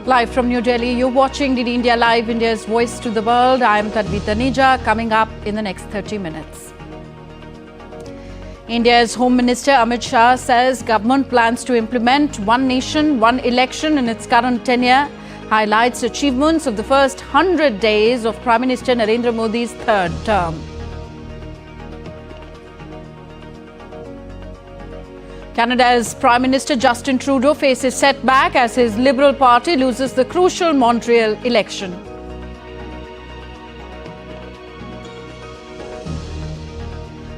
Live from New Delhi, you're watching DD India Live, India's voice to the world. I am Tadvi Taneja, coming up in the next 30 minutes. India's Home Minister Amit Shah says government plans to implement one nation, one election in its current tenure, highlights achievements of the first 100 days of Prime Minister Narendra Modi's third term. Canada's Prime Minister Justin Trudeau faces setback as his Liberal Party loses the crucial Montreal election.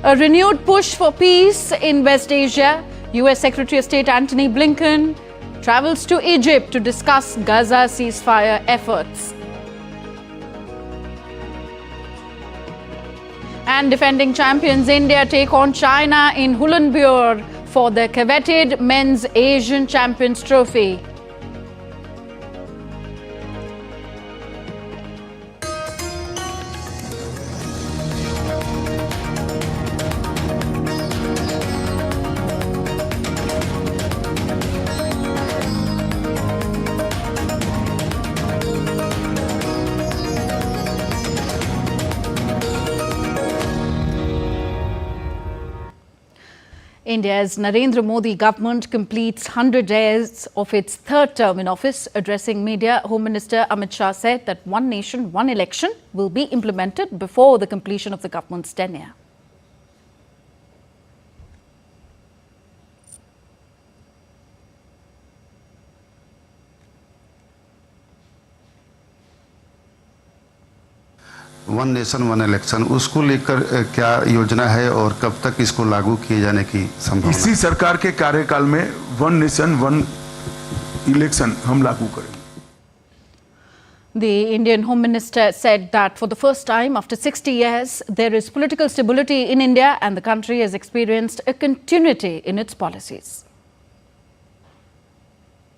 A renewed push for peace in West Asia. US Secretary of State Antony Blinken travels to Egypt to discuss Gaza ceasefire efforts. And defending champions India take on China in Ulaanbaatar for the coveted Men's Asian Champions Trophy. India's Narendra Modi government completes 100 days of its third term in office. Addressing media, Home Minister Amit Shah said that one nation, one election will be implemented before the completion of the government's tenure. One nation one election उसको लेकर क्या योजना है और कब तक इसको लागू किए जाने की संभावना? इसी सरकार के कार्यकाल में वन नेशन वन इलेक्शन हम लागू करेंगे. The Indian Home Minister said that for the first time after 60 years, there is political stability in India and the country has experienced a continuity in its policies.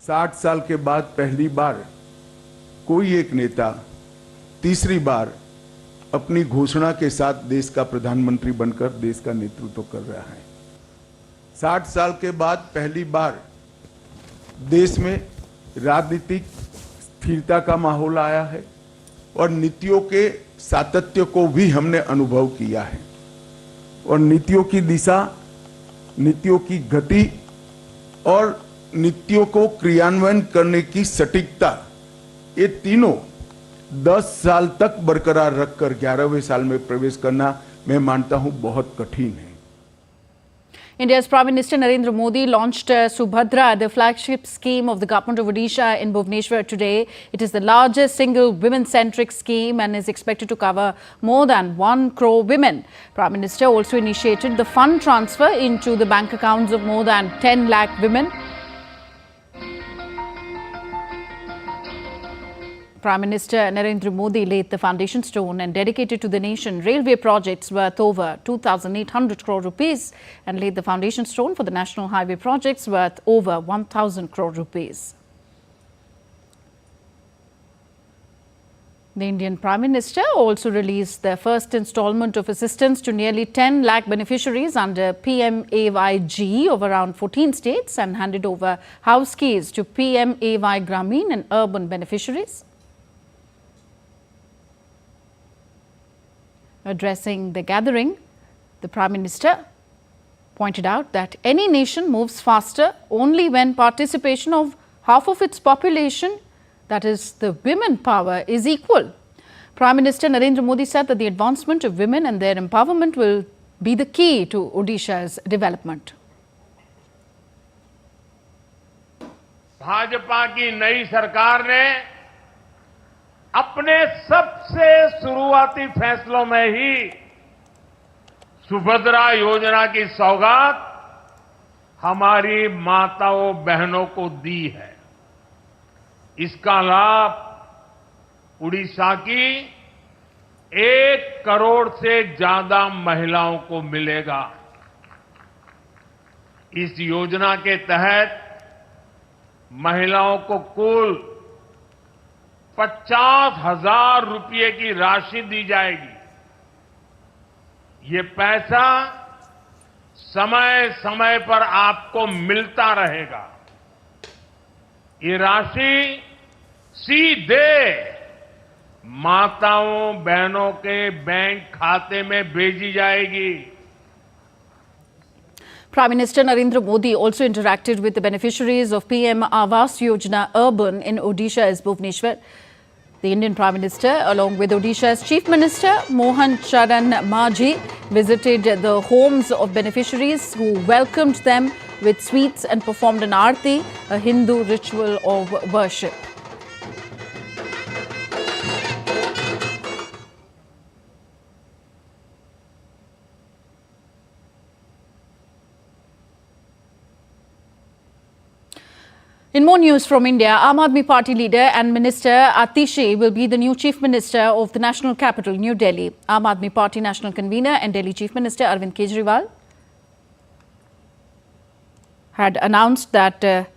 60 साल के बाद पहली बार कोई एक नेता तीसरी बार अपनी घोषणा के साथ देश का प्रधानमंत्री बनकर देश का नेतृत्व कर रहा है. 60 साल के बाद पहली बार देश में राजनीतिक स्थिरता का माहौल आया है और नीतियों के सातत्य को भी हमने अनुभव किया है और नीतियों की दिशा, नीतियों की गति और नीतियों को क्रियान्वयन करने की सटीकता, ये तीनों 10 साल तक बरकरार रखकर 11वें साल में प्रवेश करना मैं मानता हूं बहुत कठिन है. India's Prime Minister Narendra Modi launched Subhadra, the flagship scheme of the government of Odisha in Bhubaneswar today. It is the largest single women-centric scheme and is expected to cover more than 1 crore women. Prime Minister also initiated the fund transfer into the bank accounts of more than 10 lakh women. Prime Minister Narendra Modi laid the foundation stone and dedicated to the nation railway projects worth over 2,800 crore rupees and laid the foundation stone for the national highway projects worth over 1,000 crore rupees. The Indian Prime Minister also released the first installment of assistance to nearly 10 lakh beneficiaries under PMAYG of around 14 states and handed over house keys to PMAY Grameen and urban beneficiaries. Addressing the gathering, the Prime Minister pointed out that any nation moves faster only when participation of half of its population, that is the women power, is equal. Prime Minister Narendra Modi said that the advancement of women and their empowerment will be the key to Odisha's development. Bhajpa की नई सरकार ने अपने सबसे शुरुआती फैसलों में ही सुभद्रा योजना की सौगात हमारी माताओं बहनों को दी है. इसका लाभ उड़ीसा की 1 करोड़ से ज्यादा महिलाओं को मिलेगा. इस योजना के तहत महिलाओं को कुल 50,000 रुपये की राशि दी जाएगी. ये पैसा समय समय पर आपको मिलता रहेगा. ये राशि सीधे माताओं बहनों के बैंक खाते में भेजी जाएगी। Prime Minister Narendra Modi also interacted with the beneficiaries of PM Awas Yojana Urban in Odisha's Bhubaneswar. The Indian Prime Minister, along with Odisha's Chief Minister Mohan Charan Majhi, visited the homes of beneficiaries who welcomed them with sweets and performed an aarti, a Hindu ritual of worship. In more news from India, Aam Aadmi Party leader and Minister Atishi will be the new Chief Minister of the national capital, New Delhi. Aam Aadmi Party national convener and Delhi Chief Minister Arvind Kejriwal had announced that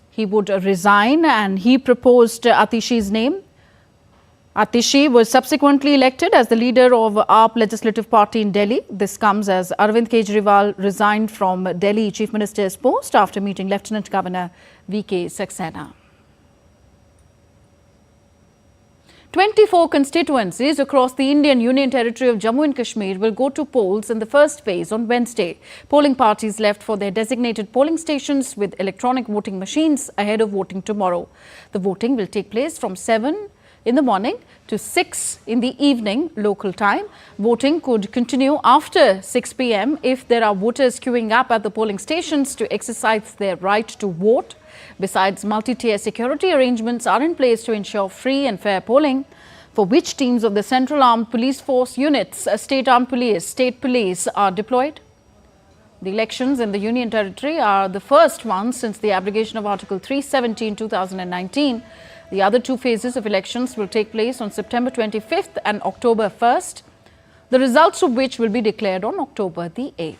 he would resign, and he proposed Atishi's name. Atishi was subsequently elected as the leader of AAP Legislative Party in Delhi. This comes as Arvind Kejriwal resigned from Delhi Chief Minister's post after meeting Lieutenant Governor V.K. Saxena. 24 constituencies across the Indian Union Territory of Jammu and Kashmir will go to polls in the first phase on Wednesday. Polling parties left for their designated polling stations with electronic voting machines ahead of voting tomorrow. The voting will take place from 7 in the morning to 6 in the evening local time. Voting could continue after 6 p.m. if there are voters queuing up at the polling stations to exercise their right to vote. Besides, multi-tier security arrangements are in place to ensure free and fair polling, for which teams of the Central Armed Police Force units, State Armed Police, State Police are deployed. The elections in the Union Territory are the first ones since the abrogation of Article 370 in 2019. The other two phases of elections will take place on September 25th and October 1st, the results of which will be declared on October the 8th.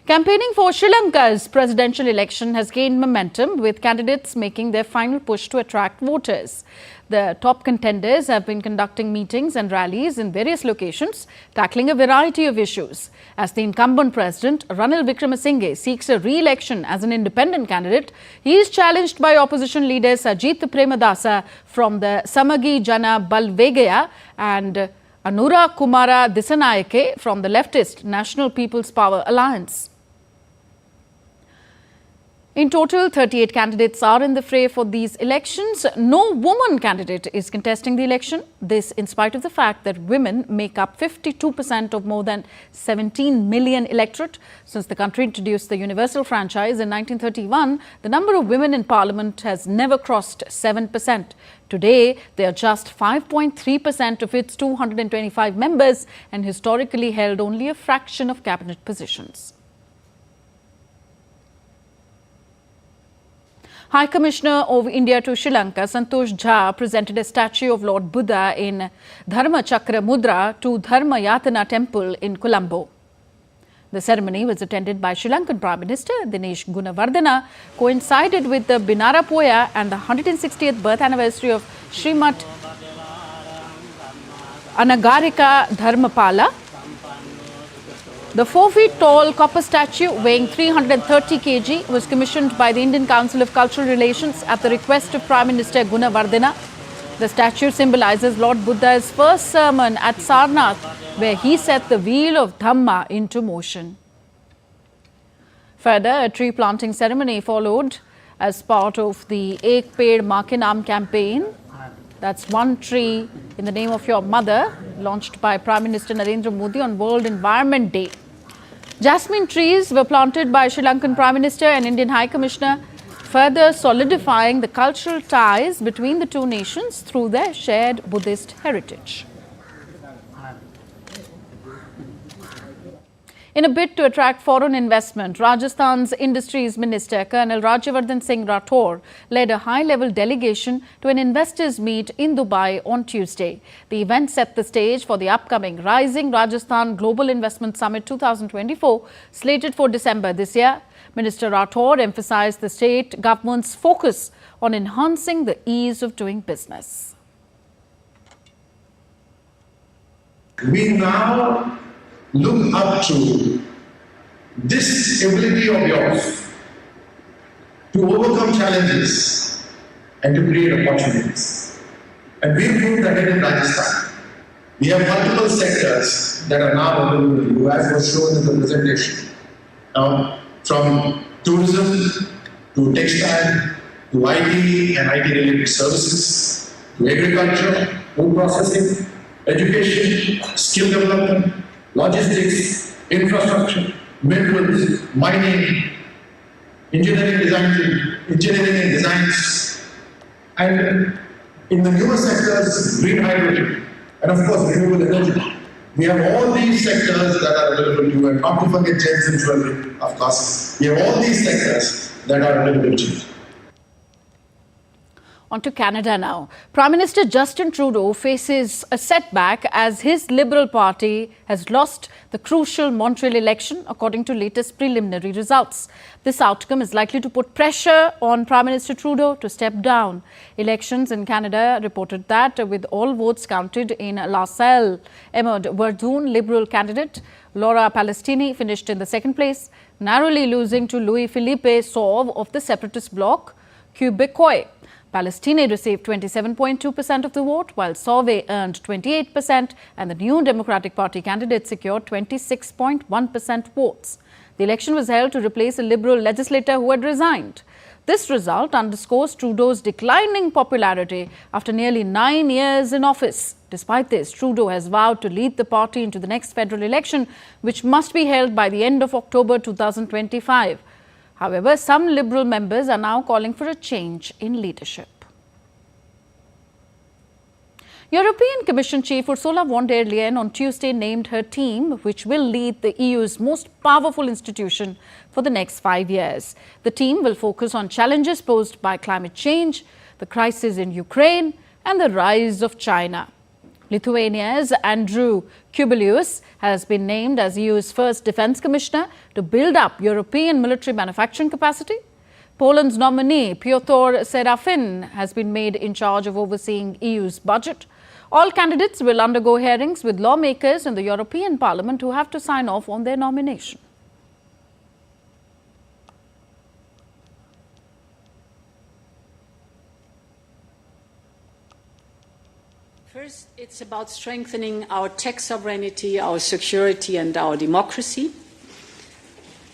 Campaigning for Sri Lanka's presidential election has gained momentum, with candidates making their final push to attract voters. The top contenders have been conducting meetings and rallies in various locations, tackling a variety of issues. As the incumbent president, Ranil Wickremesinghe, seeks a re-election as an independent candidate, he is challenged by opposition leaders Ajit Premadasa from the Samagi Jana Balvegaya and Anura Kumara Disanayake from the leftist National People's Power Alliance. In total, 38 candidates are in the fray for these elections. No woman candidate is contesting the election. This in spite of the fact that women make up 52% of more than 17 million electorate. Since the country introduced the universal franchise in 1931, the number of women in parliament has never crossed 7%. Today, they are just 5.3% of its 225 members and historically held only a fraction of cabinet positions. High Commissioner of India to Sri Lanka, Santosh Jha, presented a statue of Lord Buddha in Dharma Chakra Mudra to Dharma Yatana Temple in Colombo. The ceremony was attended by Sri Lankan Prime Minister Dinesh Gunawardena, coincided with the Binara Poya and the 160th birth anniversary of Srimat Anagarika Dharmapala. The 4 feet tall copper statue weighing 330 kg was commissioned by the Indian Council of Cultural Relations at the request of Prime Minister Gunawardena. The statue symbolizes Lord Buddha's first sermon at Sarnath, where he set the wheel of Dhamma into motion. Further, a tree planting ceremony followed as part of the Ek Ped Maa Ke Naam campaign. That's one tree in the name of your mother, launched by Prime Minister Narendra Modi on World Environment Day. Jasmine trees were planted by Sri Lankan Prime Minister and Indian High Commissioner, further solidifying the cultural ties between the two nations through their shared Buddhist heritage. In a bid to attract foreign investment, Rajasthan's Industries Minister Colonel Rajyavardhan Singh Rathore led a high-level delegation to an investors' meet in Dubai on Tuesday. The event set the stage for the upcoming Rising Rajasthan Global Investment Summit 2024, slated for December this year. Minister Rathore emphasized the state government's focus on enhancing the ease of doing business. We now look up to this ability of yours to overcome challenges and to create opportunities. And we've moved ahead in Rajasthan. We have multiple sectors that are now available to you, as was shown in the presentation. Now, from tourism to textile to IT and IT-related services, to agriculture, food processing, education, skill development, logistics, infrastructure, minerals, mining, engineering and designs, and in the newer sectors, green hydrogen, and of course renewable energy. We have all these sectors that are available to you, and not to forget gems and jewelry, of course. We have all these sectors that are available to you. On to Canada now. Prime Minister Justin Trudeau faces a setback as his Liberal Party has lost the crucial Montreal election, according to latest preliminary results. This outcome is likely to put pressure on Prime Minister Trudeau to step down. Elections in Canada reported that with all votes counted in La Salle, Emma Verdun, Liberal candidate Laura Palestini finished in the second place, narrowly losing to Louis-Philippe Sauve of the separatist bloc, Quebecois. Palestine received 27.2% of the vote, while Sauve earned 28%, and the New Democratic Party candidate secured 26.1% votes. The election was held to replace a Liberal legislator who had resigned. This result underscores Trudeau's declining popularity after nearly 9 years in office. Despite this, Trudeau has vowed to lead the party into the next federal election, which must be held by the end of October 2025. However, some Liberal members are now calling for a change in leadership. European Commission Chief Ursula von der Leyen on Tuesday named her team, which will lead the EU's most powerful institution for the next 5 years. The team will focus on challenges posed by climate change, the crisis in Ukraine, and the rise of China. Lithuania's Andrew Kubilius has been named as EU's first defence commissioner to build up European military manufacturing capacity. Poland's nominee Piotr Serafin has been made in charge of overseeing EU's budget. All candidates will undergo hearings with lawmakers in the European Parliament who have to sign off on their nomination. First, it's about strengthening our tech sovereignty, our security, and our democracy.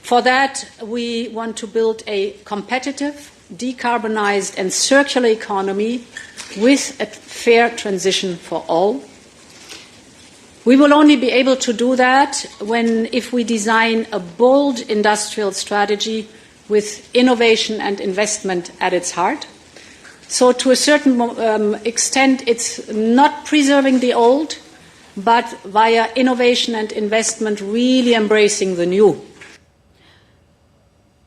For that, we want to build a competitive, decarbonized, and circular economy with a fair transition for all. We will only be able to do that if we design a bold industrial strategy with innovation and investment at its heart. So to a certain extent, it's not preserving the old, but via innovation and investment, really embracing the new.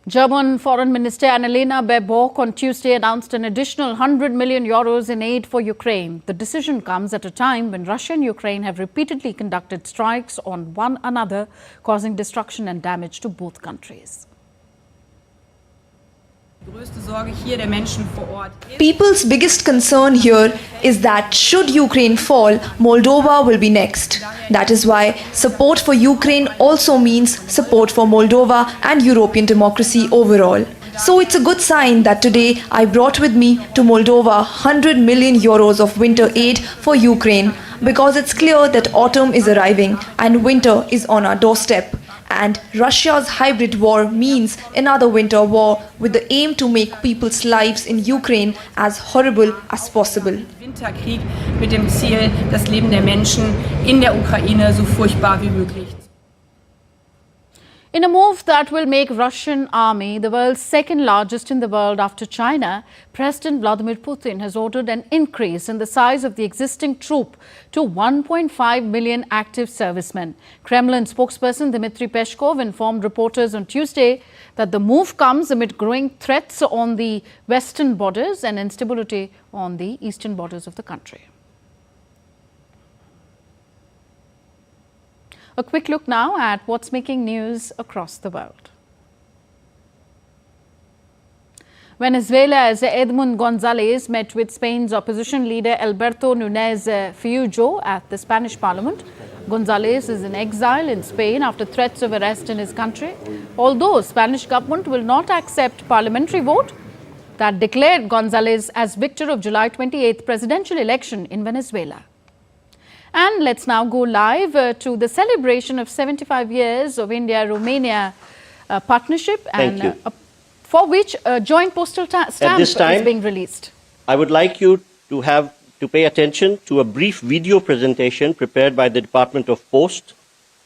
German Foreign Minister Annalena Baerbock on Tuesday announced an additional 100 million euros in aid for Ukraine. The decision comes at a time when Russia and Ukraine have repeatedly conducted strikes on one another, causing destruction and damage to both countries. People's biggest concern here is that should Ukraine fall, Moldova will be next. That is why support for Ukraine also means support for Moldova and European democracy overall. So it's a good sign that today I brought with me to Moldova 100 million euros of winter aid for Ukraine, because it's clear that autumn is arriving and winter is on our doorstep. And Russia's hybrid war means another winter war with the aim to make people's lives in Ukraine as horrible as possible. Winterkrieg mit dem Ziel, das Leben der Menschen in der Ukraine so furchtbar wie möglich. In a move that will make Russian army the world's second largest in the world after China, President Vladimir Putin has ordered an increase in the size of the existing troop to 1.5 million active servicemen. Kremlin spokesperson Dmitry Peskov informed reporters on Tuesday that the move comes amid growing threats on the western borders and instability on the eastern borders of the country. A quick look now at what's making news across the world. Venezuela's Edmundo González met with Spain's opposition leader Alberto Núñez Feijóo at the Spanish parliament. González is in exile in Spain after threats of arrest in his country. Although Spanish government will not accept parliamentary vote, that declared González as victor of July 28th presidential election in Venezuela. And let's now go live to the celebration of 75 years of India-Romania partnership, and for which a joint postal stamp is being released. I would like you to pay attention to a brief video presentation prepared by the Department of Post.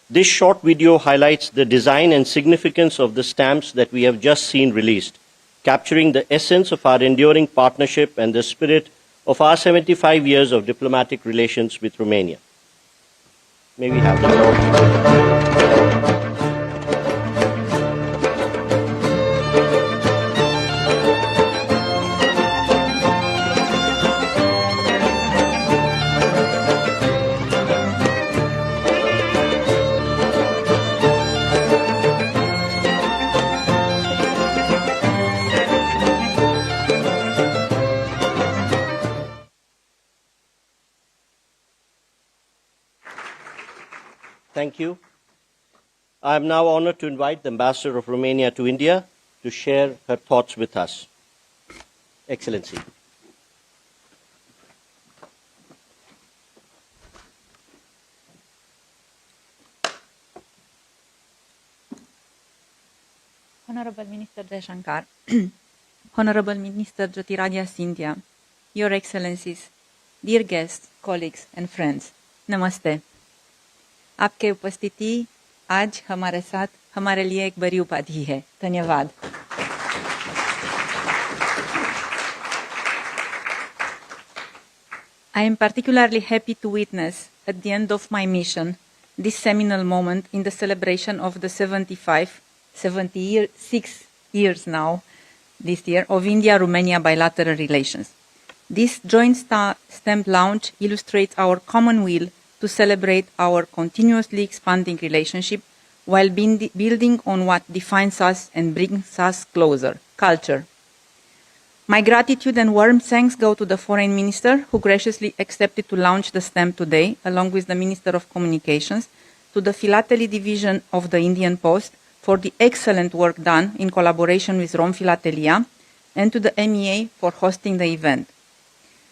This short video highlights the design and significance of the stamps that we have just seen released, capturing the essence of our enduring partnership and the spirit of our 75 years of diplomatic relations with Romania. May we have that? Thank you. I am now honored to invite the Ambassador of Romania to India to share her thoughts with us. Excellency. Honorable Minister Jaishankar, Honorable Minister Jyotiradiya Scindia, Your Excellencies, dear guests, colleagues and friends, Namaste. आपके उपस्थिति आज हमारे साथ हमारे लिए एक बड़ी उपाधि है. धन्यवाद. I am particularly happy to witness at the end of my mission this seminal moment in the celebration of the 76 years now this year of India-Romania bilateral relations. This joint stamp launch illustrates our common will to celebrate our continuously expanding relationship while building on what defines us and brings us closer, culture. My gratitude and warm thanks go to the Foreign Minister who graciously accepted to launch the stamp today, along with the Minister of Communications, to the Philately Division of the Indian Post for the excellent work done in collaboration with Rom Filatelia, and to the MEA for hosting the event.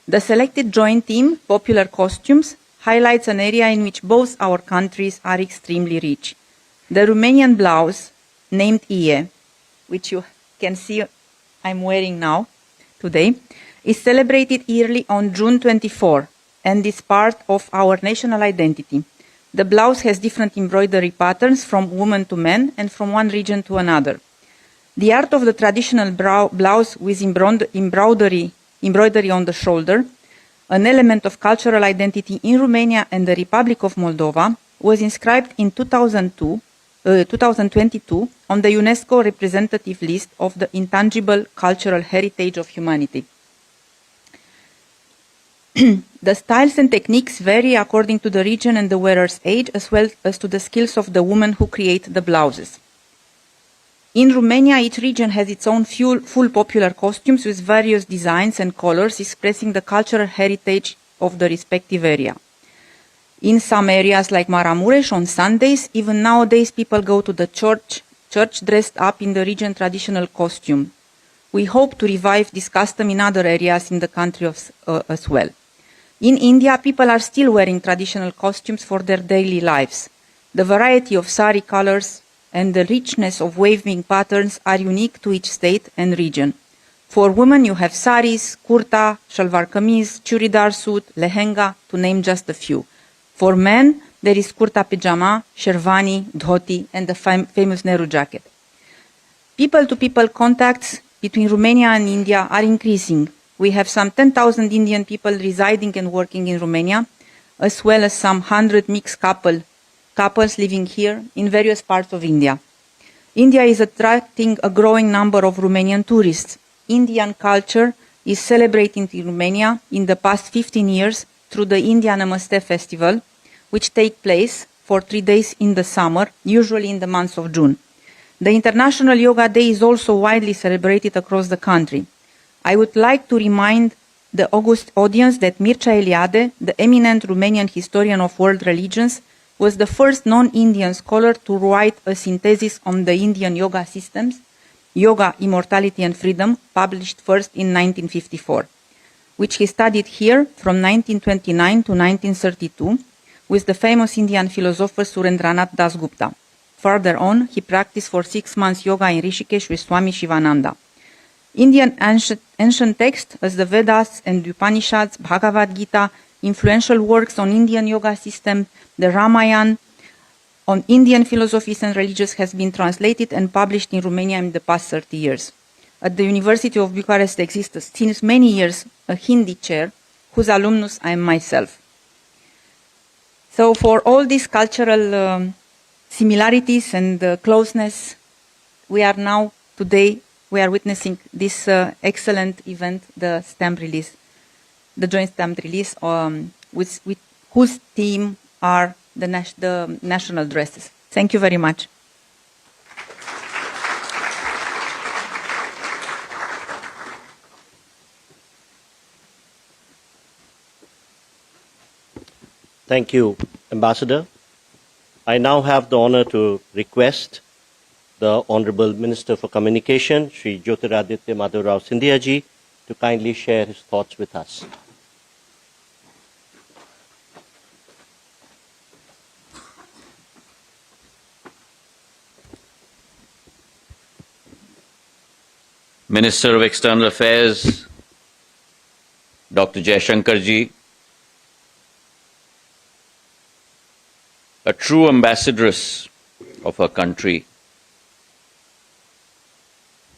The selected joint theme, Popular Costumes, highlights an area in which both our countries are extremely rich. The Romanian blouse, named Ie, which you can see I'm wearing now, today, is celebrated yearly on June 24 and is part of our national identity. The blouse has different embroidery patterns from woman to man and from one region to another. The art of the traditional blouse with embroidery on the shoulder, an element of cultural identity in Romania and the Republic of Moldova, was inscribed in 2022 on the UNESCO representative list of the intangible cultural heritage of humanity. The styles and techniques vary according to the region and the wearer's age, as well as to the skills of the women who create the blouses. In Romania, each region has its own full popular costumes with various designs and colors expressing the cultural heritage of the respective area. In some areas like Maramureș on Sundays, even nowadays people go to the church dressed up in the region traditional costume. We hope to revive this custom in other areas in the country as well. In India, people are still wearing traditional costumes for their daily lives. The variety of sari colors and the richness of waving patterns are unique to each state and region. For women, you have saris, kurta, shalwar kameez, churidar suit, lehenga, to name just a few. For men, there is kurta pajama, sherwani, dhoti, and the famous Nehru jacket. People-to-people contacts between Romania and India are increasing. We have some 10,000 Indian people residing and working in Romania, as well as some 100 mixed couples living here in various parts of India. India is attracting a growing number of Romanian tourists. Indian culture is celebrated in Romania in the past 15 years through the India Namaste Festival, which takes place for 3 days in the summer, usually in the month of June. The International Yoga Day is also widely celebrated across the country. I would like to remind the august audience that Mircea Eliade, the eminent Romanian historian of world religions, was the first non-Indian scholar to write a synthesis on the Indian yoga systems Yoga, Immortality and Freedom, published first in 1954, which he studied here from 1929 to 1932 with the famous Indian philosopher Surendranath Dasgupta. Further on, he practiced for 6 months yoga in Rishikesh with Swami Shivananda. Indian ancient texts as the Vedas and Upanishads, Bhagavad Gita, influential works on Indian yoga system, the Ramayana, on Indian philosophies and religions has been translated and published in Romania in the past 30 years. At the University of Bucharest exists since many years a Hindi chair, whose alumnus I am myself. So for all these cultural similarities and closeness, we are now today witnessing this excellent event, the stamp release, the joint stamp release, with whose theme are the national dresses. Thank you very much. Thank you, Ambassador. I now have the honor to request the Honorable Minister for Communication, Shri Jyotiraditya Madhavrao Scindia ji, to kindly share his thoughts with us. Minister of External Affairs, Dr. Jaishankar ji, a true ambassadress of her country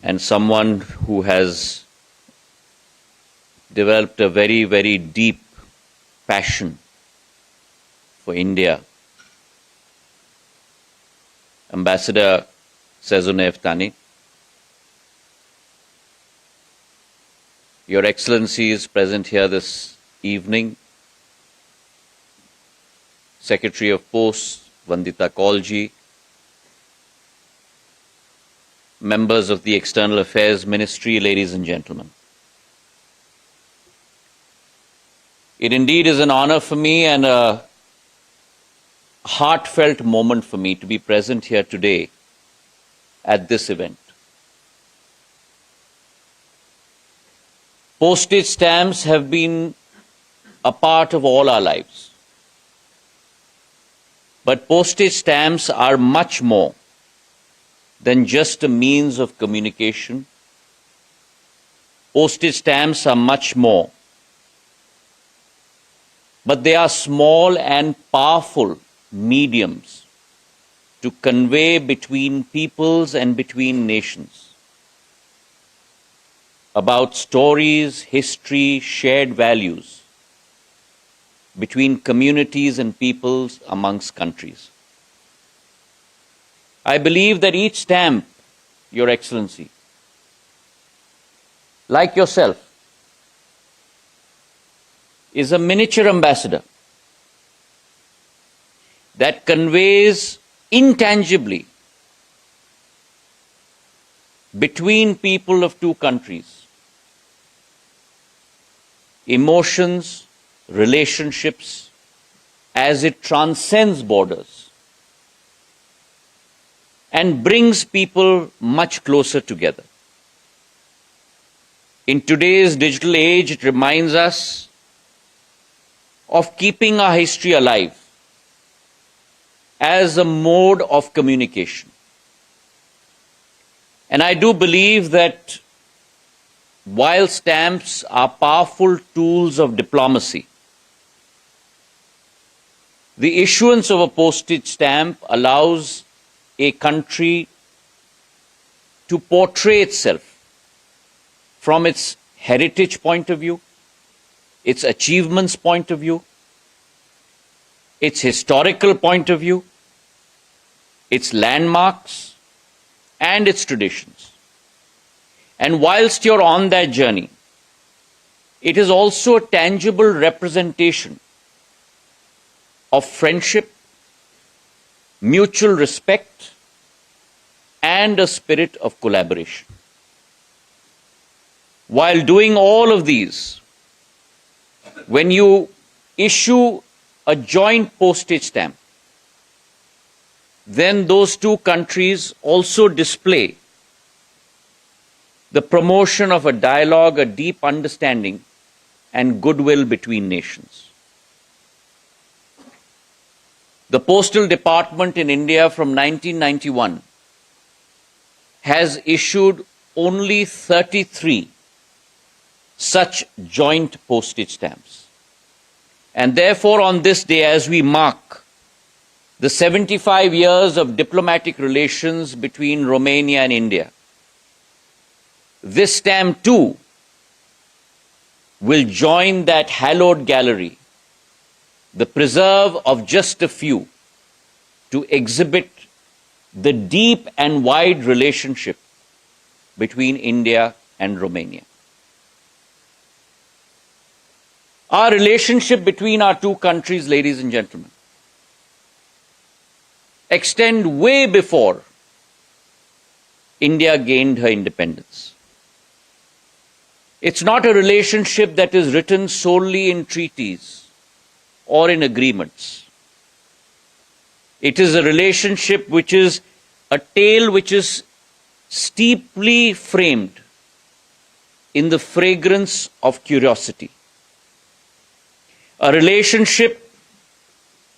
and someone who has developed a very, very deep passion for India. Ambassador Sezonev Tani, Your Excellency is present here this evening. Secretary of Posts, Vandita Kaulji, members of the External Affairs Ministry, ladies and gentlemen. It indeed is an honor for me and a heartfelt moment for me to be present here today at this event. Postage stamps have been a part of all our lives. But postage stamps are much more than just a means of communication. Postage stamps are much more. But they are small and powerful mediums to convey between peoples and between nations about stories, history, shared values between communities and peoples amongst countries. I believe that each stamp, Your Excellency, like yourself, is a miniature ambassador that conveys intangibly between people of two countries emotions, relationships, as it transcends borders and brings people much closer together. In today's digital age, it reminds us of keeping our history alive as a mode of communication. And I do believe that while stamps are powerful tools of diplomacy, the issuance of a postage stamp allows a country to portray itself from its heritage point of view, its achievements point of view, its historical point of view, its landmarks, and its traditions. And whilst you're on that journey, it is also a tangible representation of friendship, mutual respect, and a spirit of collaboration. While doing all of these, when you issue a joint postage stamp, then those two countries also display the promotion of a dialogue, a deep understanding, and goodwill between nations. The Postal Department in India from 1991 has issued only 33 such joint postage stamps. And therefore, on this day, as we mark the 75 years of diplomatic relations between Romania and India, this stamp too will join that hallowed gallery, the preserve of just a few, to exhibit the deep and wide relationship between India and Romania. Our relationship between our two countries, ladies and gentlemen, extend way before India gained her independence. It's not a relationship that is written solely in treaties or in agreements. It is a relationship which is a tale which is steeply framed in the fragrance of curiosity. A relationship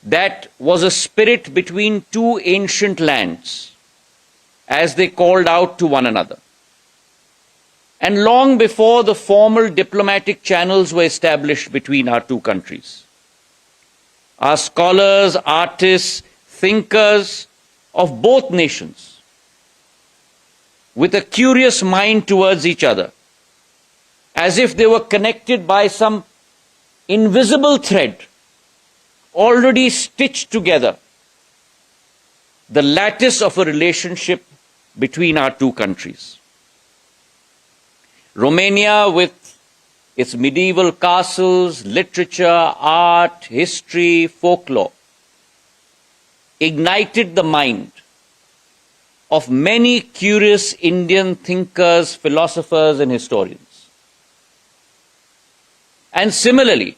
that was a spirit between two ancient lands as they called out to one another. And long before the formal diplomatic channels were established between our two countries, our scholars, artists, thinkers of both nations, with a curious mind towards each other, as if they were connected by some invisible thread, already stitched together, the lattice of a relationship between our two countries. Romania, with its medieval castles, literature, art, history, folklore, ignited the mind of many curious Indian thinkers, philosophers, and historians. And similarly,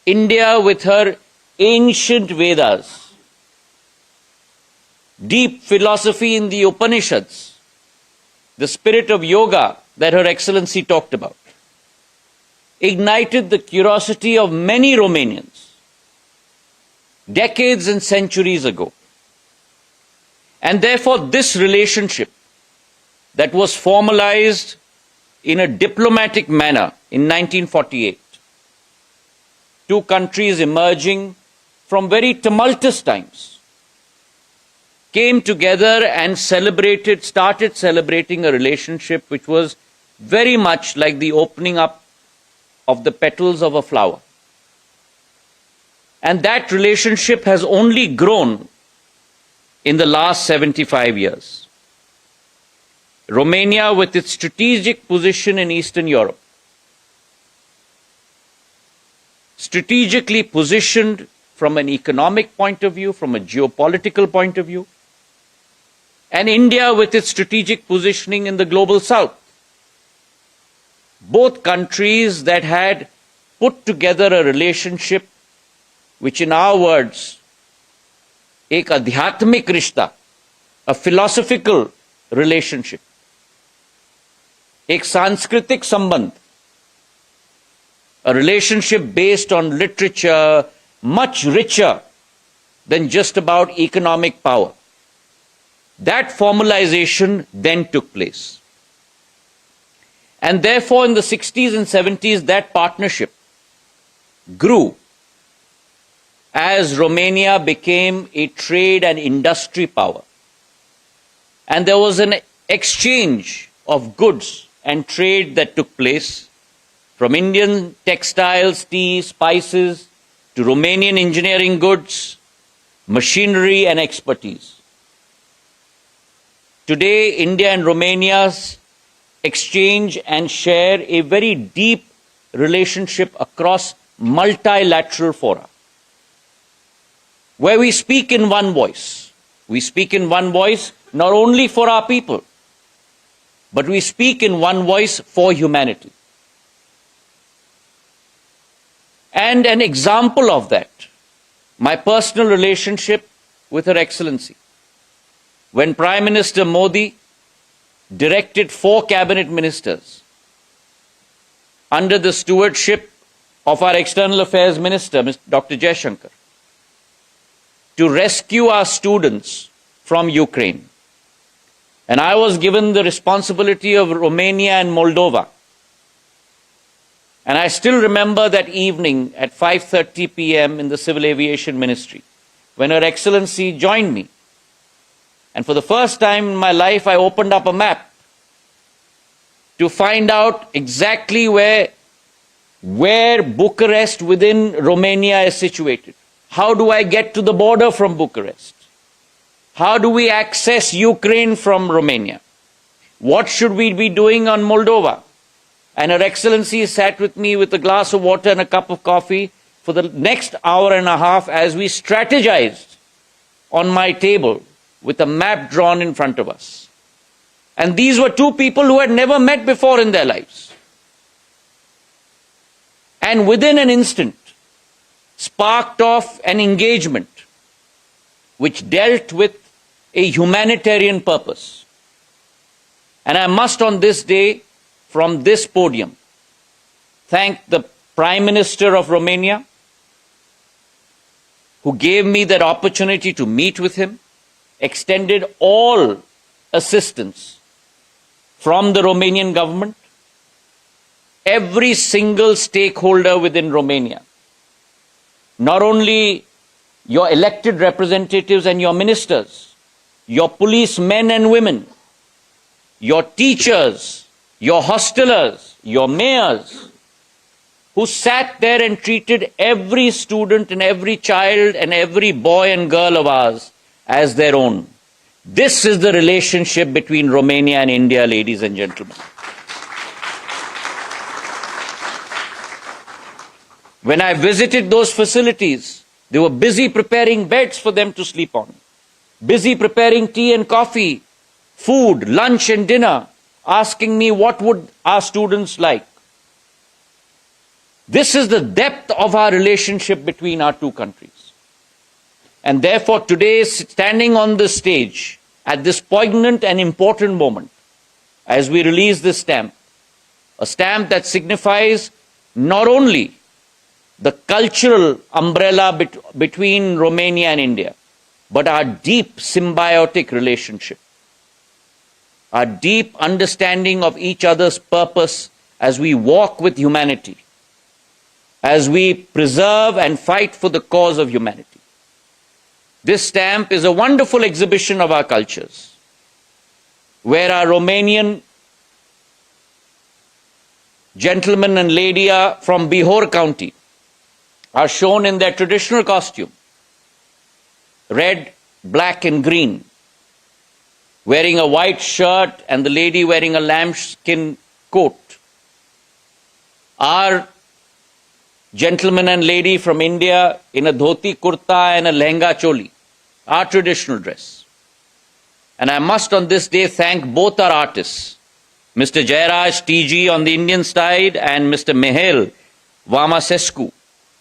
India, with her ancient Vedas, deep philosophy in the Upanishads, the spirit of yoga that Her Excellency talked about, ignited the curiosity of many Romanians decades and centuries ago. And therefore, this relationship that was formalized in a diplomatic manner in 1948, two countries emerging from very tumultuous times, came together and started celebrating a relationship which was very much like the opening up of the petals of a flower. And that relationship has only grown in the last 75 years. Romania, with its strategic position in Eastern Europe, strategically positioned from an economic point of view, from a geopolitical point of view, and India with its strategic positioning in the global south. Both countries that had put together a relationship which, in our words, एक आध्यात्मिक रिश्ता, a philosophical relationship, एक सांस्कृतिक संबंध, a relationship based on literature, much richer than just about economic power. That formalization then took place. And therefore, in the 60s and 70s, that partnership grew as Romania became a trade and industry power. And there was an exchange of goods and trade that took place, from Indian textiles, tea, spices, to Romanian engineering goods, machinery and expertise. Today, India and Romania exchange and share a very deep relationship across multilateral fora, where we speak in one voice. We speak in one voice not only for our people, but we speak in one voice for humanity. And an example of that, my personal relationship with Her Excellency. When Prime Minister Modi directed 4 cabinet ministers under the stewardship of our External Affairs Minister, Dr. Jaishankar, to rescue our students from Ukraine. And I was given the responsibility of Romania and Moldova. And I still remember that evening at 5:30 p.m. in the Civil Aviation Ministry, when Her Excellency joined me. And for the first time in my life, I opened up a map to find out exactly where Bucharest within Romania is situated. How do I get to the border from Bucharest? How do we access Ukraine from Romania? What should we be doing on Moldova? And Her Excellency sat with me with a glass of water and a cup of coffee for the next hour and a half as we strategized on my table with a map drawn in front of us. And these were 2 people who had never met before in their lives. And within an instant, sparked off an engagement which dealt with a humanitarian purpose. And I must on this day, from this podium, thank the Prime Minister of Romania, who gave me that opportunity to meet with him, extended all assistance from the Romanian government, every single stakeholder within Romania, not only your elected representatives and your ministers, your policemen and women, your teachers, your hostelers, your mayors, who sat there and treated every student and every child and every boy and girl of ours as their own. This is the relationship between Romania and India, ladies and gentlemen. When I visited those facilities, they were busy preparing beds for them to sleep on, busy preparing tea and coffee, food, lunch and dinner, asking me what would our students like. This is the depth of our relationship between our 2 countries. And therefore today, standing on this stage at this poignant and important moment, as we release this stamp, a stamp that signifies not only the cultural umbrella between Romania and India, but our deep symbiotic relationship, our deep understanding of each other's purpose as we walk with humanity, as we preserve and fight for the cause of humanity. This stamp is a wonderful exhibition of our cultures, where our Romanian gentleman and lady from Bihor County are shown in their traditional costume, red, black and green, wearing a white shirt and the lady wearing a lambskin coat. Our gentleman and lady from India in a dhoti kurta and a lehenga choli, our traditional dress. And I must on this day thank both our artists, Mr. Jairaj TG on the Indian side and Mr. Mihel Vamasescu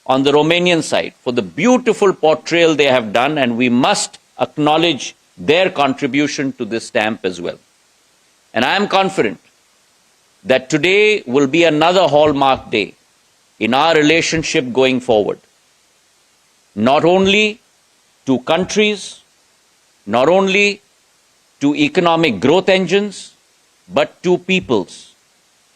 on the Romanian side, for the beautiful portrayal they have done, and we must acknowledge their contribution to this stamp as well. And I am confident that today will be another hallmark day in our relationship going forward. Not only to countries, not only to economic growth engines, but to peoples,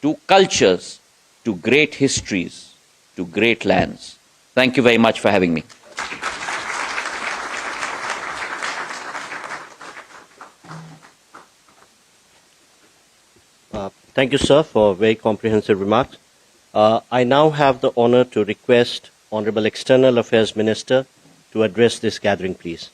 to cultures, to great histories, to great lands. Thank you very much for having me. Thank you, sir, for very comprehensive remarks. I now have the honor to request Honorable External Affairs Minister to address this gathering, please.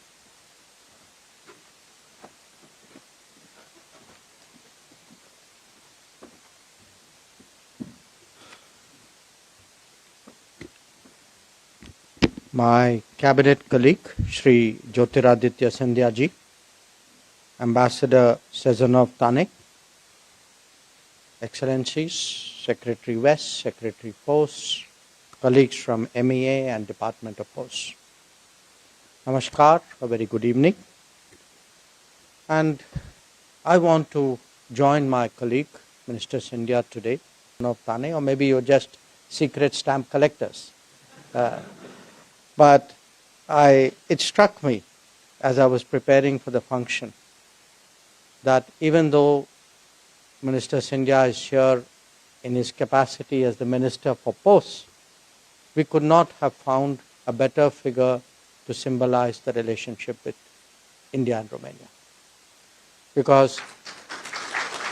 My cabinet colleague, Shri Jyotiraditya Scindia ji, Ambassador Sazonov Tanek, Excellencies, Secretary West, Secretary Post, colleagues from MEA and Department of Post. Namaskar, a very good evening. And I want to join my colleague, Minister Scindia, today, or maybe you're just secret stamp collectors. But it struck me as I was preparing for the function that even though Minister Scindia is here in his capacity as the Minister for Posts, we could not have found a better figure to symbolize the relationship with India and Romania. Because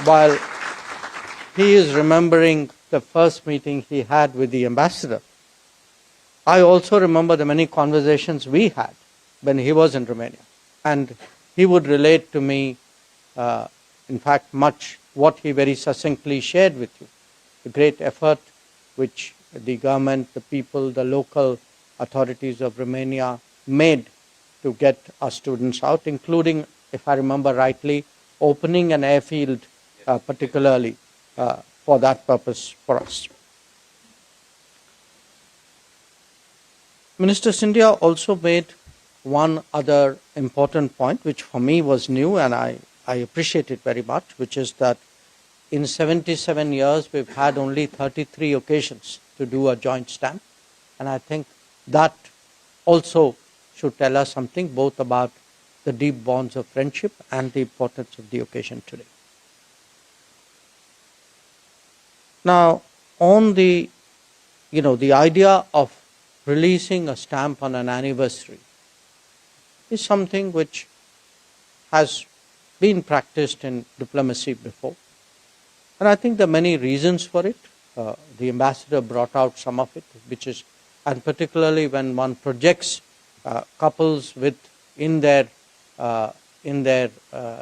while he is remembering the first meeting he had with the ambassador, I also remember the many conversations we had when he was in Romania. And he would relate to me, in fact, much what he very succinctly shared with you. The great effort which the government, the people, the local authorities of Romania made to get our students out, including, if I remember rightly, opening an airfield particularly for that purpose for us. Minister Scindia also made one other important point, which for me was new, and I appreciate it very much, which is that in 77 years, we've had only 33 occasions to do a joint stamp. And I think that also should tell us something both about the deep bonds of friendship and the importance of the occasion today. Now, on the idea of releasing a stamp on an anniversary is something which has been practiced in diplomacy before. And I think there are many reasons for it. The ambassador brought out some of it, which is, and particularly when one projects couples in their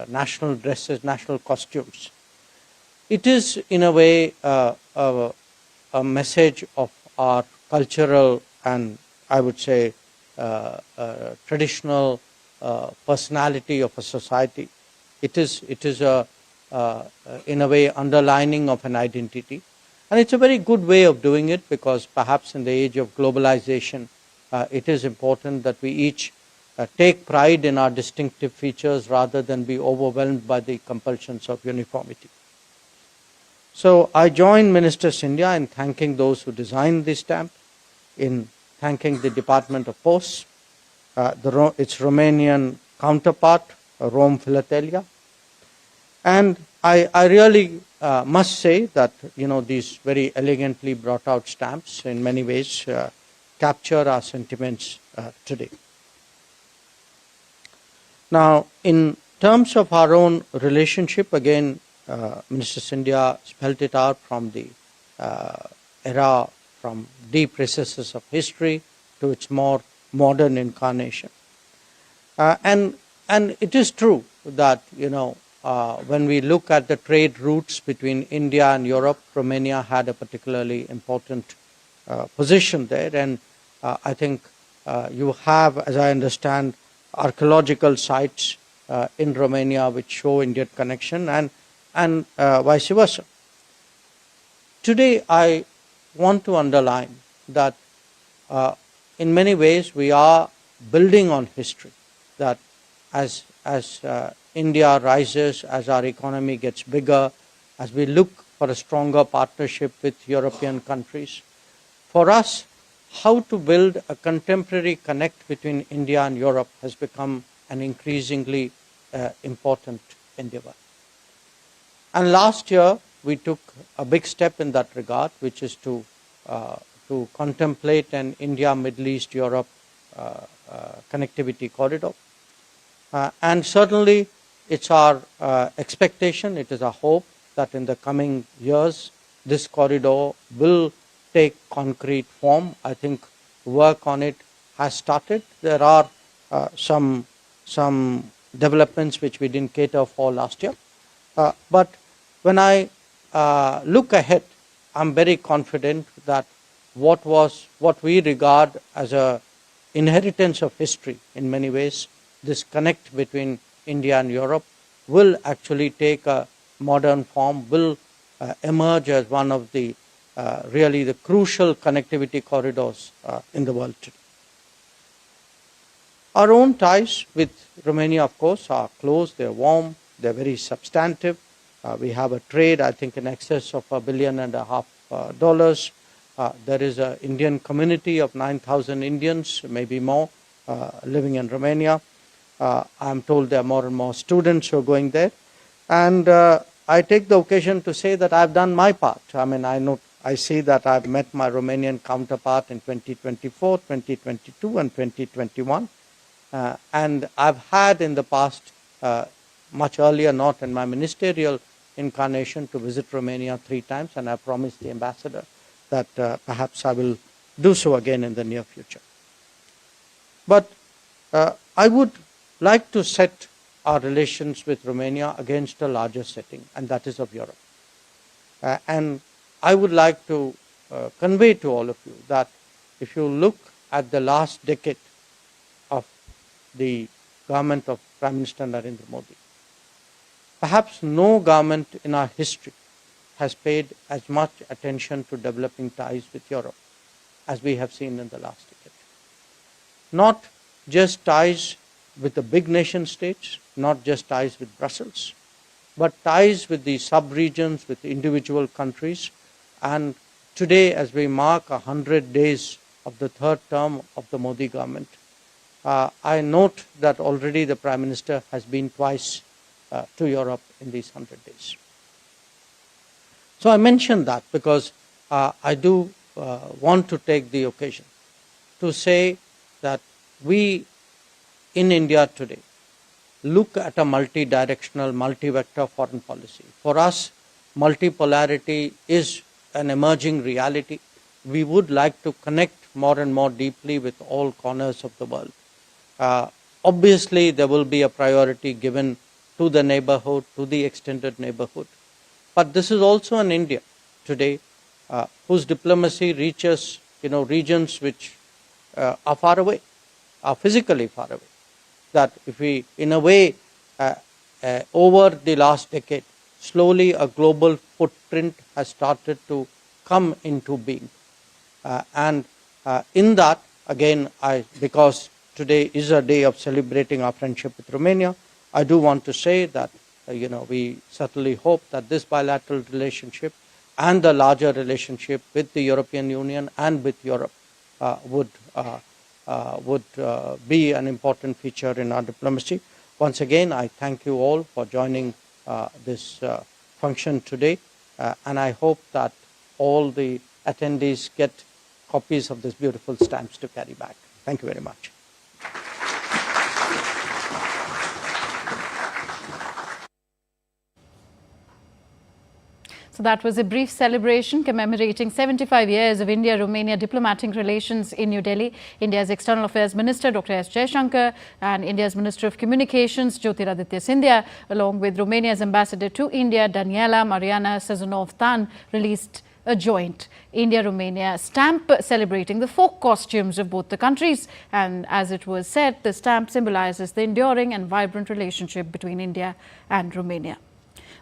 national dresses, national costumes, it is in a way a message of our cultural and I would say traditional personality of a society. It is in a way underlining of an identity, and it's a very good way of doing it because perhaps in the age of globalization it is important that we each take pride in our distinctive features rather than be overwhelmed by the compulsions of uniformity. So I join Minister Scindia in thanking those who designed this stamp, in thanking the Department of Posts, its Romanian counterpart, Rome Filatelia. And I really must say that these very elegantly brought out stamps in many ways capture our sentiments today. Now, in terms of our own relationship, again, Minister Scindia spelled it out from the era, from deep recesses of history to its more modern incarnation. And it is true that, when we look at the trade routes between India and Europe, Romania had a particularly important position there. And I think you have, as I understand, archaeological sites in Romania which show Indian connection and vice versa. Today, I want to underline that in many ways we are building on history, that as India rises, as our economy gets bigger, as we look for a stronger partnership with European countries, for us, how to build a contemporary connect between India and Europe has become an increasingly important endeavor. And last year, we took a big step in that regard, which is to contemplate an India-Middle East-Europe connectivity corridor. And certainly, it's our expectation, it is our hope that in the coming years, this corridor will take concrete form. I think work on it has started. There are some developments which we didn't cater for last year. But when I look ahead, I'm very confident that what we regard as a inheritance of history in many ways, this connect between India and Europe will actually take a modern form, will emerge as one of the really the crucial connectivity corridors in the world today. Our own ties with Romania, of course, are close, they're warm, they're very substantive. We have a trade, I think, in excess of $1.5 billion. There is an Indian community of 9,000 Indians, maybe more, living in Romania. I'm told there are more and more students who are going there. And I take the occasion to say that I've done my part. I mean, I see that I've met my Romanian counterpart in 2024, 2022, and 2021. And I've had in the past, much earlier, not in my ministerial incarnation, to visit Romania 3 times, and I promised the ambassador that perhaps I will do so again in the near future. But I would like to set our relations with Romania against a larger setting, and that is of Europe. And I would like to convey to all of you that if you look at the last decade of the government of Prime Minister Narendra Modi, perhaps no government in our history has paid as much attention to developing ties with Europe as we have seen in the last decade. Not just ties with the big nation states, not just ties with Brussels, but ties with the sub-regions, with individual countries. And today, as we mark 100 days of the 3rd term of the Modi government, I note that already the Prime Minister has been twice to Europe in these 100 days. So I mention that because I do want to take the occasion to say that we in India today look at a multi-directional, multi-vector foreign policy. For us, multipolarity is an emerging reality. We would like to connect more and more deeply with all corners of the world. Obviously, there will be a priority given to the neighborhood, to the extended neighborhood. But this is also an India today whose diplomacy reaches, regions which are far away, are physically far away. That if we, in a way, over the last decade, slowly a global footprint has started to come into being. And in that, again, because today is a day of celebrating our friendship with Romania, I do want to say that, we certainly hope that this bilateral relationship and the larger relationship with the European Union and with Europe would be an important feature in our diplomacy. Once again, I thank you all for joining this function today, and I hope that all the attendees get copies of these beautiful stamps to carry back. Thank you very much. So that was a brief celebration commemorating 75 years of India-Romania diplomatic relations in New Delhi. India's External Affairs Minister Dr. S. Jaishankar and India's Minister of Communications Jyotiraditya Scindia, along with Romania's ambassador to India Daniela Mariana Sazonov-Tan, released a joint India-Romania stamp celebrating the folk costumes of both the countries. And as it was said, the stamp symbolizes the enduring and vibrant relationship between India and Romania.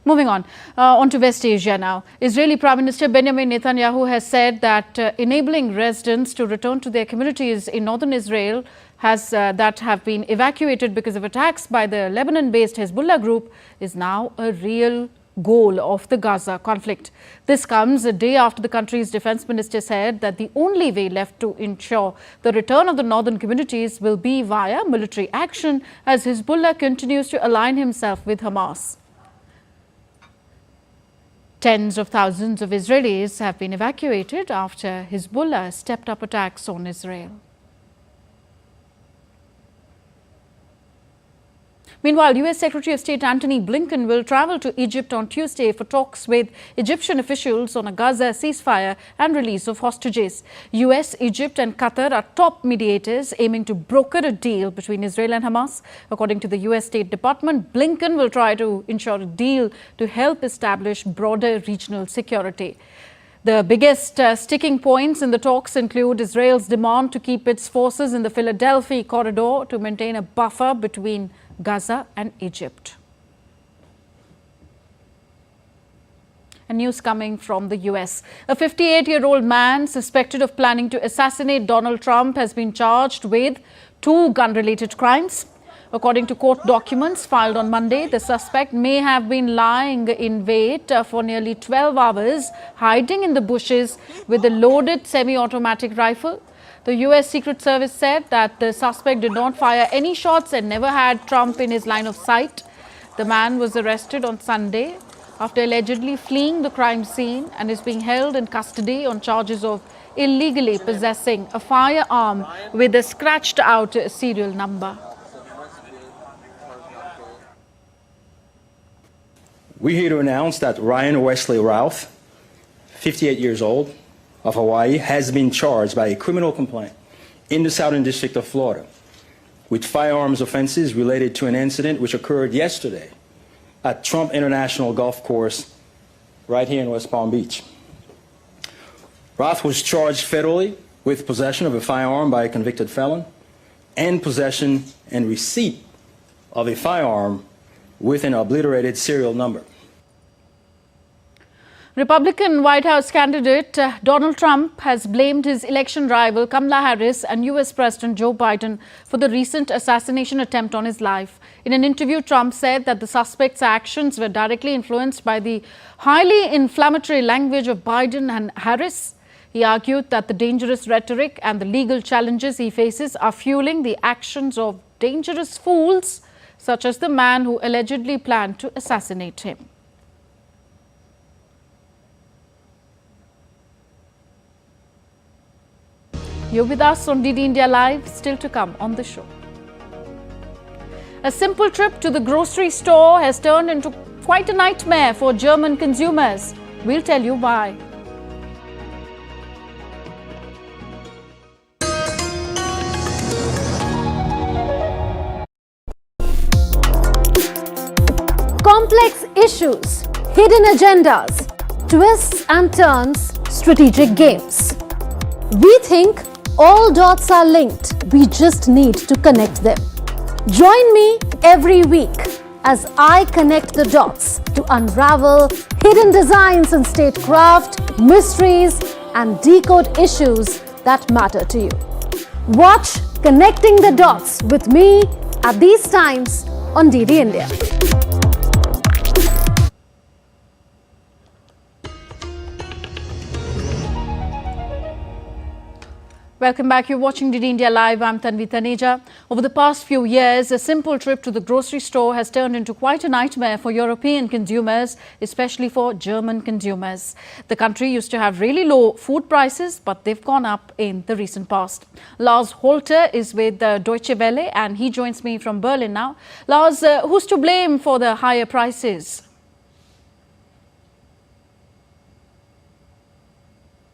Moving on to West Asia now. Israeli Prime Minister Benjamin Netanyahu has said that enabling residents to return to their communities in northern Israel that have been evacuated because of attacks by the Lebanon-based Hezbollah group is now a real goal of the Gaza conflict. This comes a day after the country's defense minister said that the only way left to ensure the return of the northern communities will be via military action as Hezbollah continues to align himself with Hamas. Tens of thousands of Israelis have been evacuated after Hezbollah stepped up attacks on Israel. Meanwhile, US Secretary of State Antony Blinken will travel to Egypt on Tuesday for talks with Egyptian officials on a Gaza ceasefire and release of hostages. US, Egypt and Qatar are top mediators aiming to broker a deal between Israel and Hamas. According to the US State Department, Blinken will try to ensure a deal to help establish broader regional security. The biggest sticking points in the talks include Israel's demand to keep its forces in the Philadelphia corridor to maintain a buffer between Gaza and Egypt. And news coming from the US. A 58-year-old man suspected of planning to assassinate Donald Trump has been charged with 2 gun-related crimes. According to court documents filed on Monday, the suspect may have been lying in wait for nearly 12 hours, hiding in the bushes with a loaded semi-automatic rifle. The US Secret Service said that the suspect did not fire any shots and never had Trump in his line of sight. The man was arrested on Sunday after allegedly fleeing the crime scene and is being held in custody on charges of illegally possessing a firearm with a scratched out serial number. We're here to announce that Ryan Wesley Ralph, 58 years old, of Hawaii, has been charged by a criminal complaint in the Southern District of Florida with firearms offenses related to an incident which occurred yesterday at Trump International Golf Course right here in West Palm Beach. Ralph was charged federally with possession of a firearm by a convicted felon and possession and receipt of a firearm with an obliterated serial number. Republican White House candidate Donald Trump has blamed his election rival Kamala Harris and US President Joe Biden for the recent assassination attempt on his life. In an interview, Trump said that the suspect's actions were directly influenced by the highly inflammatory language of Biden and Harris. He argued that the dangerous rhetoric and the legal challenges he faces are fueling the actions of dangerous fools, such as the man who allegedly planned to assassinate him. You're with us on DD India Live, still to come on the show. A simple trip to the grocery store has turned into quite a nightmare for German consumers. We'll tell you why. Complex issues, hidden agendas, twists and turns, strategic games. We think all dots are linked, we just need to connect them. Join me every week as I connect the dots to unravel hidden designs in statecraft, mysteries, and decode issues that matter to you. Watch Connecting the Dots with me at these times on DD India. Welcome back. You're watching DD India Live. I'm Tanvi Taneja. Over the past few years, a simple trip to the grocery store has turned into quite a nightmare for European consumers, especially for German consumers. The country used to have really low food prices, but they've gone up in the recent past. Lars Holter is with Deutsche Welle and he joins me from Berlin now. Lars, who's to blame for the higher prices?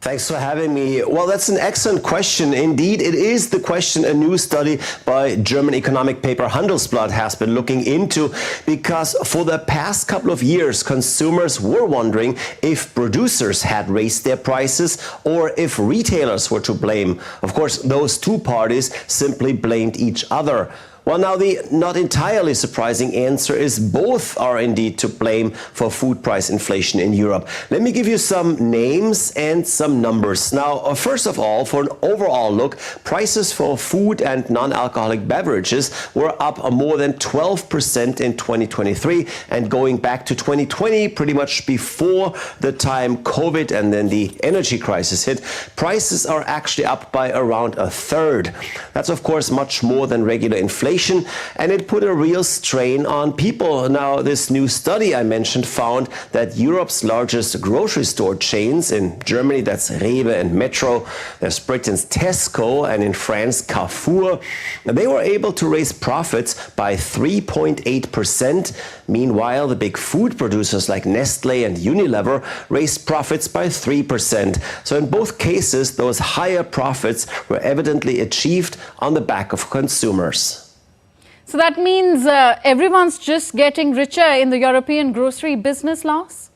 Thanks for having me. Well, that's an excellent question. Indeed, it is the question a new study by German economic paper Handelsblatt has been looking into, because for the past couple of years, consumers were wondering if producers had raised their prices or if retailers were to blame. Of course, those two parties simply blamed each other. Well, now the not entirely surprising answer is both are indeed to blame for food price inflation in Europe. Let me give you some names and some numbers. Now, first of all, for an overall look, prices for food and non-alcoholic beverages were up more than 12% in 2023, and going back to 2020, pretty much before the time COVID and then the energy crisis hit, prices are actually up by around a third. That's of course much more than regular inflation, and it put a real strain on people. Now, this new study I mentioned found that Europe's largest grocery store chains, in Germany that's Rewe and Metro, there's Britain's Tesco, and in France Carrefour, they were able to raise profits by 3.8%. Meanwhile, the big food producers like Nestle and Unilever raised profits by 3%. So in both cases, those higher profits were evidently achieved on the back of consumers. So that means everyone's just getting richer in the European grocery business, Lars?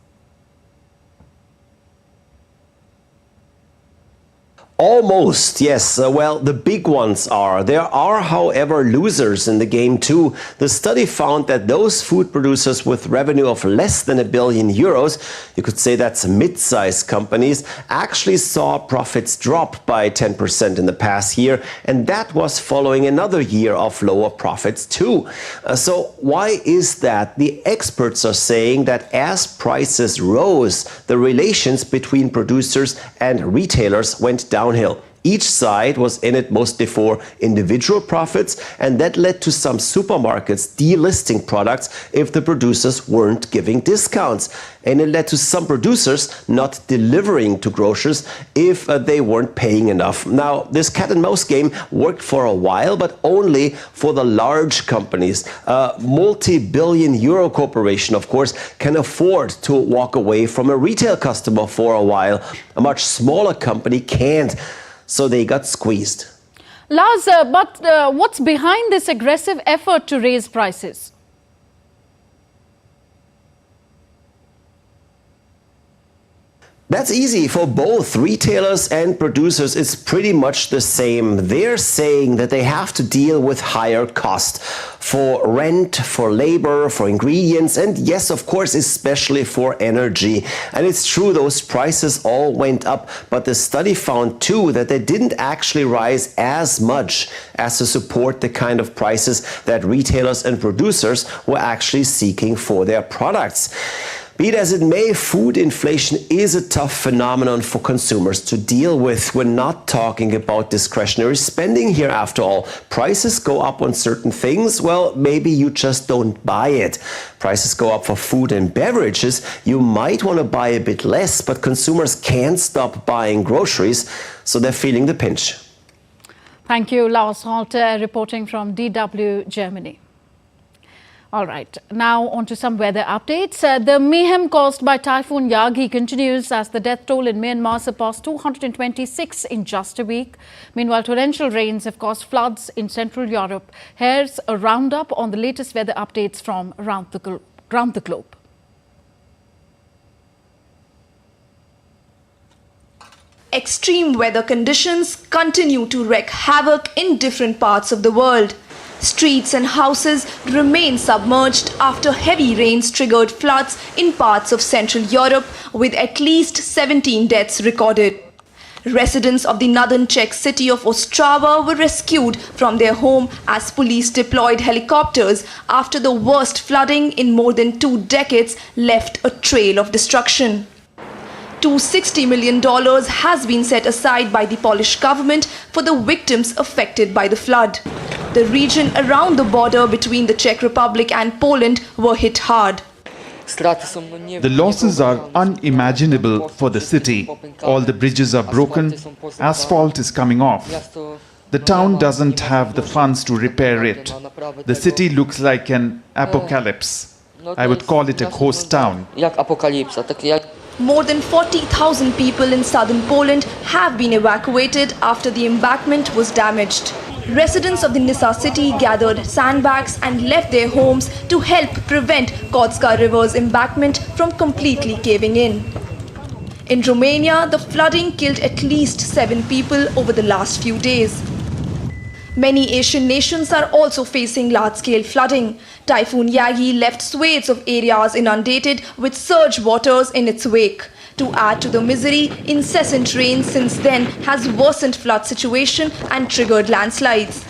Almost, yes. Well, the big ones are. There are, however, losers in the game too. The study found that those food producers with revenue of less than €1 billion, you could say that's mid-sized companies, actually saw profits drop by 10% in the past year, and that was following another year of lower profits too. So why is that? The experts are saying that as prices rose, the relations between producers and retailers went downhill. Each side was in it mostly for individual profits, and that led to some supermarkets delisting products if the producers weren't giving discounts. And it led to some producers not delivering to grocers if they weren't paying enough. Now, this cat and mouse game worked for a while, but only for the large companies. A multi-billion euro corporation, of course, can afford to walk away from a retail customer for a while. A much smaller company can't. So they got squeezed. Lars, but what's behind this aggressive effort to raise prices? That's easy for both retailers and producers. It's pretty much the same. They're saying that they have to deal with higher cost for rent, for labor, for ingredients, and yes, of course, especially for energy. And it's true, those prices all went up, but the study found too that they didn't actually rise as much as to support the kind of prices that retailers and producers were actually seeking for their products. Be it as it may, food inflation is a tough phenomenon for consumers to deal with. We're not talking about discretionary spending here after all. Prices go up on certain things, well, maybe you just don't buy it. Prices go up for food and beverages, you might want to buy a bit less, but consumers can't stop buying groceries, so they're feeling the pinch. Thank you, Lars Halter, reporting from DW, Germany. All right, now on to some weather updates. The mayhem caused by Typhoon Yagi continues as the death toll in Myanmar surpassed 226 in just a week. Meanwhile, torrential rains have caused floods in Central Europe. Here's a roundup on the latest weather updates from around the globe. Extreme weather conditions continue to wreak havoc in different parts of the world. Streets and houses remain submerged after heavy rains triggered floods in parts of Central Europe, with at least 17 deaths recorded. Residents of the northern Czech city of Ostrava were rescued from their home as police deployed helicopters after the worst flooding in more than 2 decades left a trail of destruction. $260 million has been set aside by the Polish government for the victims affected by the flood. The region around the border between the Czech Republic and Poland were hit hard. The losses are unimaginable for the city. All the bridges are broken, asphalt is coming off. The town doesn't have the funds to repair it. The city looks like an apocalypse. I would call it a ghost town. More than 40,000 people in southern Poland have been evacuated after the embankment was damaged. Residents of the Nysa city gathered sandbags and left their homes to help prevent Kotska River's embankment from completely caving in. In Romania, the flooding killed at least 7 people over the last few days. Many Asian nations are also facing large-scale flooding. Typhoon Yagi left swathes of areas inundated with surge waters in its wake. To add to the misery, incessant rain since then has worsened flood situation and triggered landslides.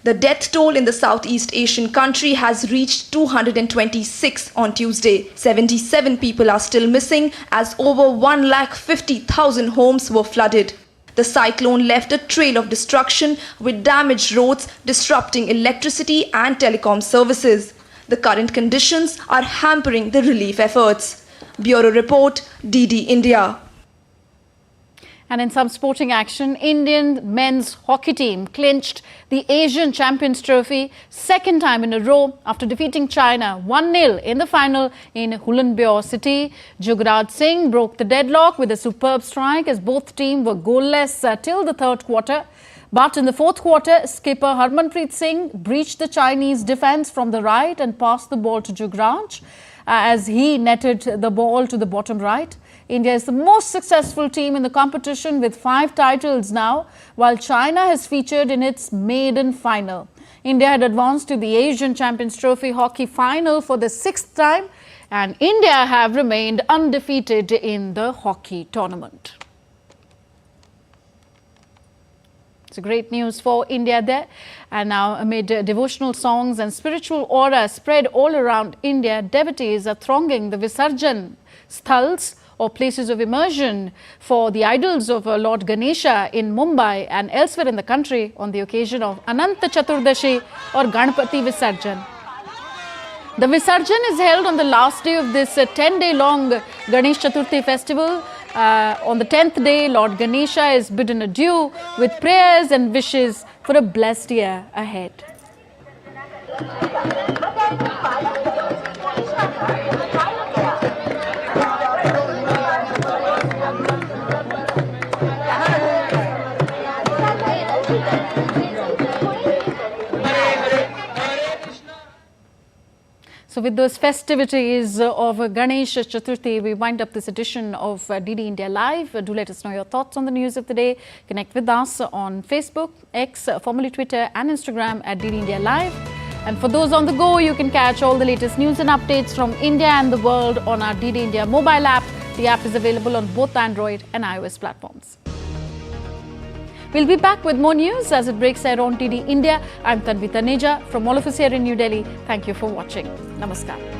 The death toll in the Southeast Asian country has reached 226 on Tuesday. 77 people are still missing as over 150,000 homes were flooded. The cyclone left a trail of destruction with damaged roads, disrupting electricity and telecom services. The current conditions are hampering the relief efforts. Bureau Report, DD India. And in some sporting action, Indian men's hockey team clinched the Asian Champions Trophy second time in a row after defeating China 1-0 in the final in Hulunbuir city. Jugraj Singh broke the deadlock with a superb strike as both teams were goalless till the third quarter. But in the fourth quarter, skipper Harmanpreet Singh breached the Chinese defence from the right and passed the ball to Jugraj as he netted the ball to the bottom right. India is the most successful team in the competition with 5 titles now, while China has featured in its maiden final. India had advanced to the Asian Champions Trophy hockey final for the 6th time, and India have remained undefeated in the hockey tournament. It's great news for India there. And now, amid devotional songs and spiritual aura spread all around India, devotees are thronging the Visarjan sthals or places of immersion for the idols of Lord Ganesha in Mumbai and elsewhere in the country on the occasion of Ananta Chaturdashi or Ganpati Visarjan. The Visarjan is held on the last day of this 10-day-long Ganesh Chaturthi festival. On the 10th day, Lord Ganesha is bidden adieu with prayers and wishes for a blessed year ahead. So with those festivities of Ganesh Chaturthi, we wind up this edition of DD India Live. Do let us know your thoughts on the news of the day. Connect with us on Facebook, X, formerly Twitter and Instagram at DD India Live. And for those on the go, you can catch all the latest news and updates from India and the world on our DD India mobile app. The app is available on both Android and iOS platforms. We'll be back with more news as it breaks ahead on DD India. I'm Tanvi Taneja from all of us here in New Delhi. Thank you for watching. Namaskar.